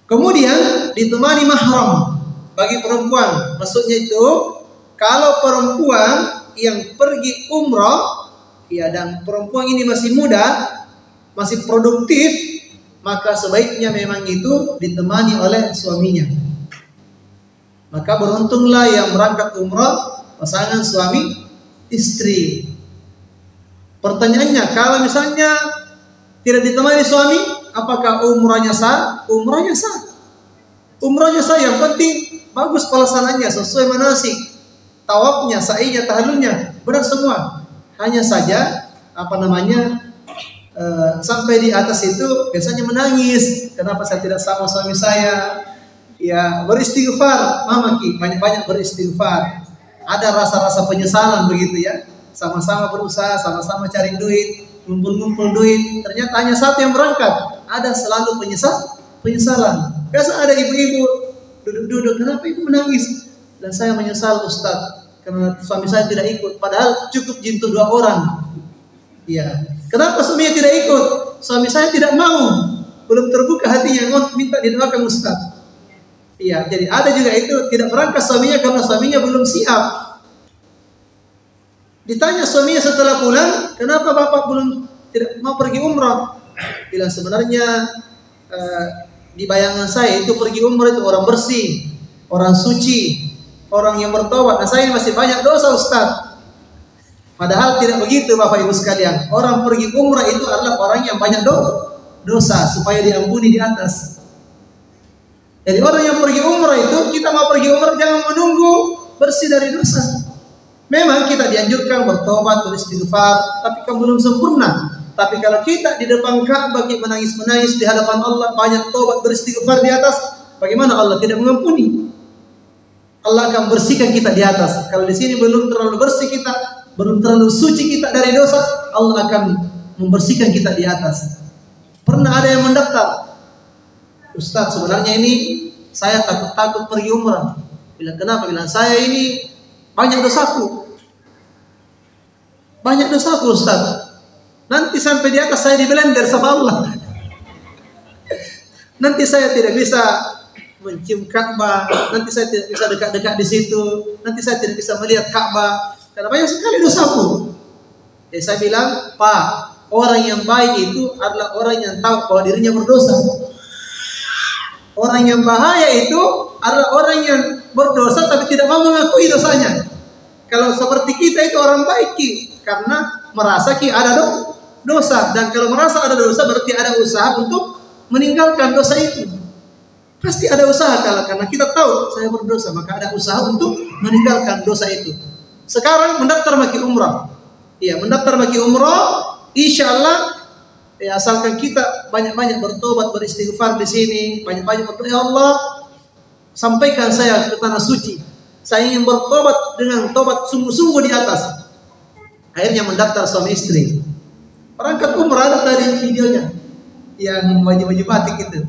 Kemudian ditemani mahram bagi perempuan. Maksudnya itu kalau perempuan yang pergi umrah, ya, dan perempuan ini masih muda, masih produktif, maka sebaiknya memang itu ditemani oleh suaminya. Maka beruntunglah yang berangkat umrah pasangan suami istri. Pertanyaannya, kalau misalnya tidak ditemani suami, apakah umrahnya sah? Umrahnya sah. Umrahnya sah, yang penting bagus pelaksanaannya sesuai manasik. Tawafnya, sa'inya, tahallulnya benar semua. Hanya saja sampai di atas itu biasanya menangis. Kenapa saya tidak sama suami saya? Ya, beristighfar, Mama Ki, banyak-banyak beristighfar. Ada rasa-rasa penyesalan begitu ya. Sama-sama berusaha, sama-sama cari duit, ngumpul-ngumpul duit. Ternyata hanya satu yang berangkat. Ada selalu penyesalan. Biasa ada ibu-ibu duduk-duduk, kenapa ibu menangis? Dan saya menyesal Ustaz, karena suami saya tidak ikut. Padahal cukup jintu 2 orang. Ya. Kenapa suaminya tidak ikut? Suami saya tidak mau. Belum terbuka hatinya, minta didoakan Ustaz. Iya, jadi ada juga itu tidak berangkat suaminya karena suaminya belum siap. Ditanya suaminya setelah pulang, kenapa bapak tidak mau pergi umrah? Bilang sebenarnya di bayangan saya itu pergi umrah itu orang bersih, orang suci, orang yang bertobat. Nah, saya masih banyak dosa Ustaz. Padahal tidak begitu Bapak Ibu sekalian. Orang pergi umrah itu adalah orang yang banyak dosa supaya diampuni di atas. Jadi orang yang pergi umrah itu, kita mau pergi umrah jangan menunggu bersih dari dosa. Memang kita dianjurkan bertobat, beristighfar, tapi kan belum sempurna. Tapi kalau kita di depan Ka'bah menangis-menangis di hadapan Allah, banyak tobat beristighfar di atas, bagaimana Allah tidak mengampuni? Allah akan bersihkan kita di atas. Kalau di sini belum terlalu bersih kita, belum terlalu suci kita dari dosa, Allah akan membersihkan kita di atas. Pernah ada yang mendaftar, Ustaz, sebenarnya ini saya takut pergi umrah. Bilang kenapa? Bilang saya ini banyak dosaku. Banyak dosaku Ustaz. Nanti sampai di atas saya dibelender sama Allah. Nanti saya tidak bisa mencium Ka'bah. Nanti saya tidak bisa dekat-dekat di situ. Nanti saya tidak bisa melihat Ka'bah. Karena banyak sekali dosaku. Jadi saya bilang, Pak, orang yang baik itu adalah orang yang tahu bahwa dirinya berdosa. Orang yang bahaya itu adalah orang yang berdosa tapi tidak mau mengakui dosanya. Kalau seperti kita itu orang baik karena merasa ada dosa, dan kalau merasa ada dosa berarti ada usaha untuk meninggalkan dosa itu. Pasti ada usaha karena kita tahu saya berdosa, maka ada usaha untuk meninggalkan dosa itu. Sekarang mendaftar bagi umrah. Iya, mendaftar bagi umrah, insyaallah. Ya, asalkan kita banyak-banyak bertobat, beristighfar di sini, banyak-banyak berdoa, ya Allah, sampaikan saya ke tanah suci. Saya ingin bertobat dengan tobat sungguh-sungguh di atas. Akhirnya mendaftar suami istri. Berangkat umrah, ada tadi videonya yang baju-baju batik itu.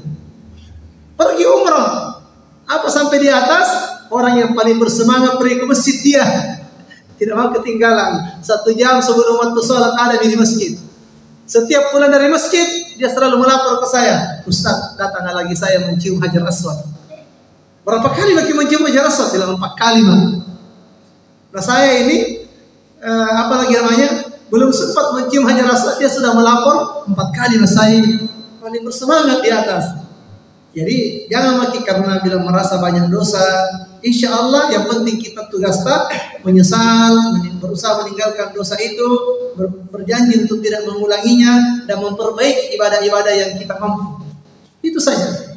Pergi umrah. Apa sampai di atas, orang yang paling bersemangat pergi ke masjid dia. Tidak mau ketinggalan. 1 jam sebelum waktu sholat ada di masjid. Setiap pulang dari masjid, dia selalu melapor ke saya. Ustaz, datang lagi saya mencium Hajar Aswad. Berapa kali lagi mencium Hajar Aswad? Bilang 4 kali, Bang. Nah, saya ini, belum sempat mencium Hajar Aswad, dia sudah melapor 4 kali. Nah, saya ini paling bersemangat di atas. Jadi, jangan maki karena bila merasa banyak dosa. Insya Allah yang penting kita tugas menyesal, berusaha meninggalkan dosa itu, berjanji untuk tidak mengulanginya dan memperbaiki ibadah-ibadah yang kita mampu. Itu saja.